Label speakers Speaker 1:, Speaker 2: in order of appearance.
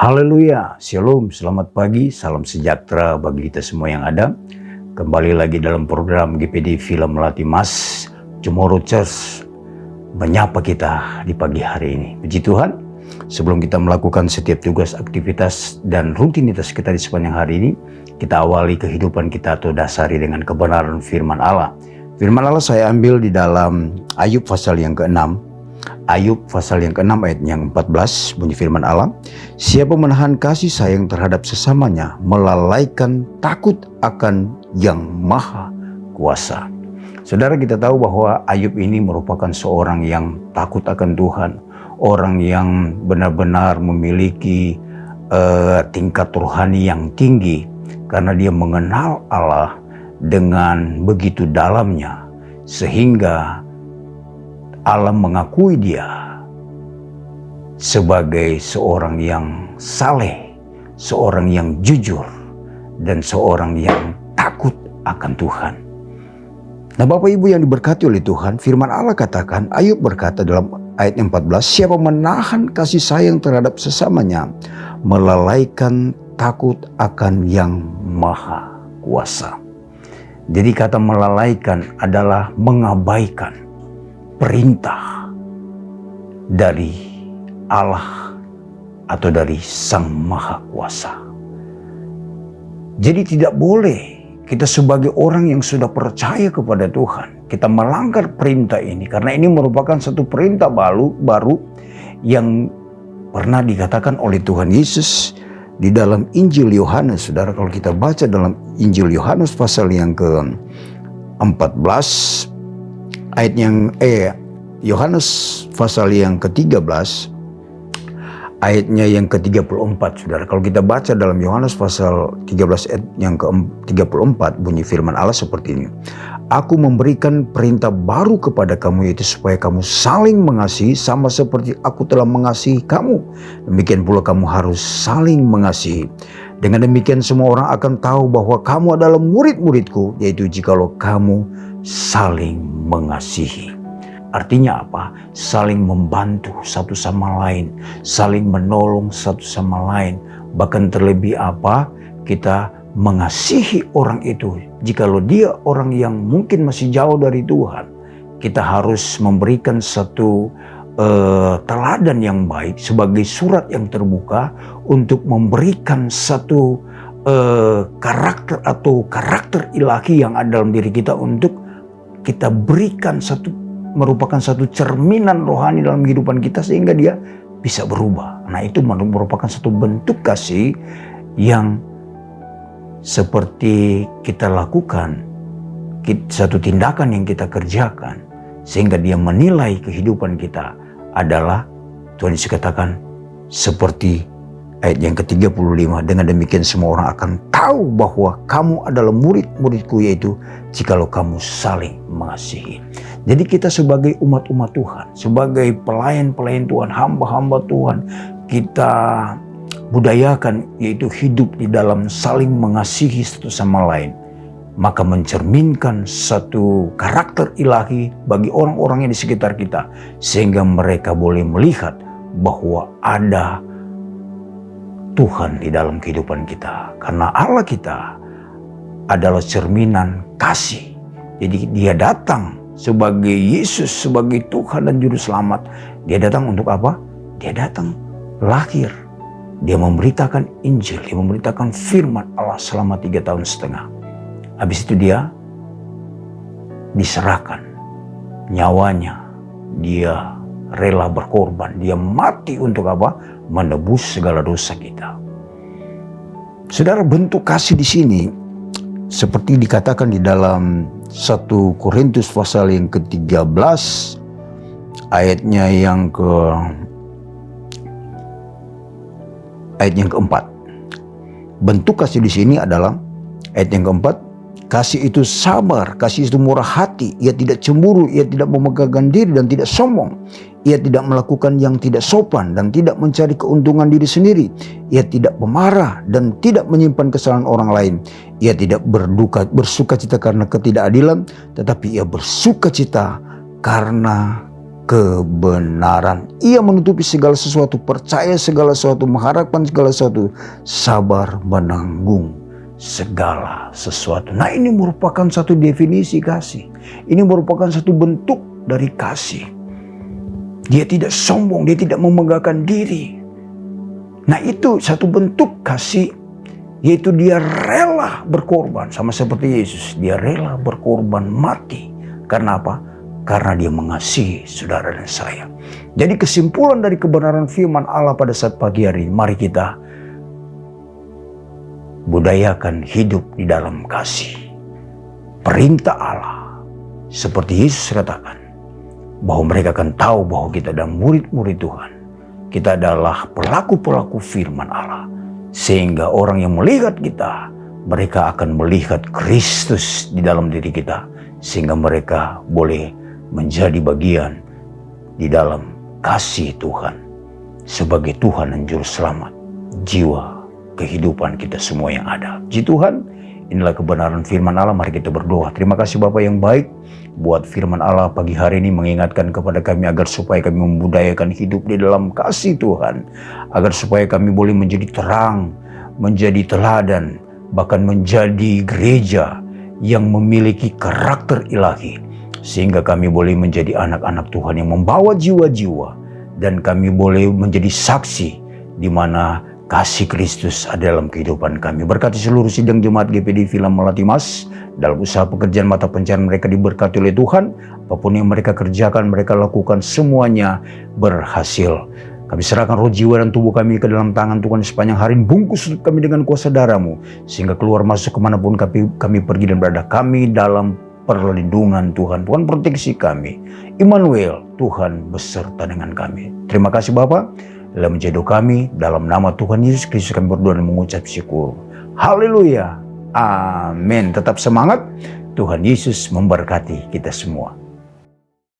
Speaker 1: Haleluya, Shalom, selamat pagi, salam sejahtera bagi kita semua yang ada. Kembali lagi dalam program GPD Film Melatih Mas, Tomorrow Church menyapa kita di pagi hari ini. Puji Tuhan, sebelum kita melakukan setiap tugas, aktivitas, dan rutinitas kita di sepanjang hari ini, kita awali kehidupan kita atau dasari dengan kebenaran firman Allah. Firman Allah saya ambil di dalam Ayub pasal yang ke-6. Ayub pasal yang ke-6 ayat yang 14, bunyi firman Allah, siapa menahan kasih sayang terhadap sesamanya, melalaikan takut akan yang maha kuasa. Saudara, kita tahu bahwa Ayub ini merupakan seorang yang takut akan Tuhan, orang yang benar-benar memiliki tingkat rohani yang tinggi, karena dia mengenal Allah dengan begitu dalamnya, sehingga Allah mengakui dia sebagai seorang yang saleh, seorang yang jujur, dan seorang yang takut akan Tuhan. Nah, Bapak Ibu yang diberkati oleh Tuhan, firman Allah katakan, Ayub berkata dalam ayat 14, siapa menahan kasih sayang terhadap sesamanya, melalaikan takut akan yang maha kuasa. Jadi kata melalaikan adalah mengabaikan perintah dari Allah atau dari Sang Maha Kuasa. Jadi tidak boleh kita sebagai orang yang sudah percaya kepada Tuhan, kita melanggar perintah ini, karena ini merupakan satu perintah baru yang pernah dikatakan oleh Tuhan Yesus di dalam Injil Yohanes. Saudara, kalau kita baca dalam Injil Yohanes pasal yang ke-14, ayat yang Yohanes pasal yang ke-13 ayatnya yang ke-34. Saudara, kalau kita baca dalam Yohanes pasal 13 ayat yang ke-34, bunyi firman Allah seperti ini. Aku memberikan perintah baru kepada kamu, yaitu supaya kamu saling mengasihi sama seperti aku telah mengasihi kamu. Demikian pula kamu harus saling mengasihi. Dengan demikian semua orang akan tahu bahwa kamu adalah murid-muridku, yaitu jikalau kamu saling mengasihi. Artinya apa? Saling membantu satu sama lain, saling menolong satu sama lain. Bahkan terlebih apa? Kita mengasihi orang itu. Jikalau dia orang yang mungkin masih jauh dari Tuhan, kita harus memberikan satu teladan yang baik sebagai surat yang terbuka untuk memberikan satu karakter atau karakter ilahi yang ada dalam diri kita, untuk kita berikan merupakan satu cerminan rohani dalam kehidupan kita sehingga dia bisa berubah. Nah, itu merupakan satu bentuk kasih yang seperti kita lakukan, satu tindakan yang kita kerjakan sehingga dia menilai kehidupan kita adalah, Tuhan Yesus katakan seperti ayat yang ke-35, dengan demikian semua orang akan tahu bahwa kamu adalah murid-muridku, yaitu jikalau kamu saling mengasihi. Jadi kita sebagai umat-umat Tuhan, sebagai pelayan-pelayan Tuhan, hamba-hamba Tuhan, kita budayakan yaitu hidup di dalam saling mengasihi satu sama lain. Maka mencerminkan satu karakter ilahi bagi orang-orang yang di sekitar kita, sehingga mereka boleh melihat bahwa ada Tuhan di dalam kehidupan kita. Karena Allah kita adalah cerminan kasih. Jadi dia datang sebagai Yesus, sebagai Tuhan dan Juru Selamat. Dia datang untuk apa? Dia datang lahir. Dia memberitakan Injil, dia memberitakan firman Allah selama 3,5 tahun. Habis itu dia diserahkan nyawanya. Dia rela berkorban. Dia mati untuk apa? Menebus segala dosa kita. Saudara, bentuk kasih di sini seperti dikatakan di dalam 1 Korintus pasal yang ke-13 ayatnya yang keempat. Bentuk kasih di sini adalah ayat yang keempat. Kasih itu sabar, kasih itu murah hati, ia tidak cemburu, ia tidak memegahkan diri dan tidak sombong. Ia tidak melakukan yang tidak sopan dan tidak mencari keuntungan diri sendiri. Ia tidak pemarah dan tidak menyimpan kesalahan orang lain. Ia tidak bersukacita karena ketidakadilan, tetapi ia bersukacita karena kebenaran. Ia menutupi segala sesuatu, percaya segala sesuatu, mengharapkan segala sesuatu, sabar menanggung segala sesuatu. Nah, ini merupakan satu definisi kasih. Ini merupakan satu bentuk dari kasih. Dia tidak sombong, dia tidak memegahkan diri. Nah, itu satu bentuk kasih, yaitu dia rela berkorban. Sama seperti Yesus, dia rela berkorban mati. Karena apa? Karena dia mengasihi saudara dan saya. Jadi kesimpulan dari kebenaran firman Allah pada saat pagi hari ini, mari kita budayakan hidup di dalam kasih. Perintah Allah, seperti Yesus katakan, bahwa mereka akan tahu bahwa kita adalah murid-murid Tuhan. Kita adalah pelaku-pelaku firman Allah. Sehingga orang yang melihat kita, mereka akan melihat Kristus di dalam diri kita. Sehingga mereka boleh menjadi bagian di dalam kasih Tuhan. Sebagai Tuhan dan Juru Selamat jiwa kehidupan kita semua yang ada. Puji Tuhan, inilah kebenaran firman Allah. Mari kita berdoa. Terima kasih Bapa yang baik buat firman Allah pagi hari ini, mengingatkan kepada kami agar supaya kami membudayakan hidup di dalam kasih Tuhan. Agar supaya kami boleh menjadi terang, menjadi teladan, bahkan menjadi gereja yang memiliki karakter ilahi. Sehingga kami boleh menjadi anak-anak Tuhan yang membawa jiwa-jiwa. Dan kami boleh menjadi saksi di mana kasih Kristus ada dalam kehidupan kami. Berkati seluruh sidang jemaat GPD Villa Melati Mas. Dalam usaha pekerjaan mata pencarian mereka diberkati oleh Tuhan. Apapun yang mereka kerjakan, mereka lakukan, semuanya berhasil. Kami serahkan roh, jiwa, dan tubuh kami ke dalam tangan Tuhan sepanjang hari. Bungkus kami dengan kuasa darah-Mu. Sehingga keluar masuk kemanapun kami pergi dan berada, kami dalam perlindungan Tuhan. Tuhan proteksi kami. Immanuel, Tuhan beserta dengan kami. Terima kasih Bapa. Dalam menjadi kami, dalam nama Tuhan Yesus Kristus kami berdoa dan mengucap syukur. Haleluya. Amin. Tetap semangat. Tuhan Yesus memberkati kita semua.